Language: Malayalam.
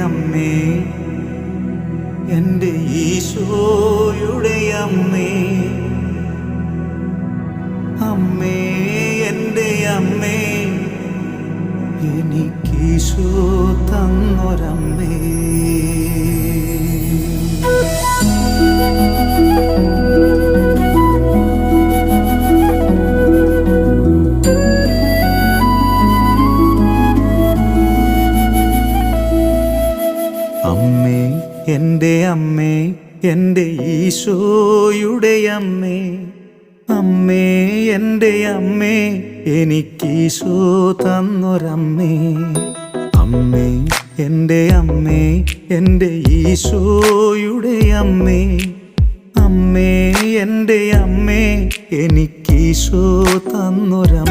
അമ്മേ, എൻ്റെ ഈശോയുടെ അമ്മേ, അമ്മേ എൻ്റെ അമ്മേ, എനിക്കീശോ തന്നൊരമ്മേ. അമ്മേ എൻ്റെ അമ്മേ, എൻ്റെ ഈശോയുടെ അമ്മേ, അമ്മേ എൻ്റെ അമ്മേ, എനിക്കീശോ തന്നൊരമ്മേ. അമ്മേ എൻ്റെ അമ്മേ, എൻ്റെ ഈശോയുടെ അമ്മേ, അമ്മേ എൻ്റെ അമ്മേ, എനിക്കീശോ തന്നൊരമ്മേ.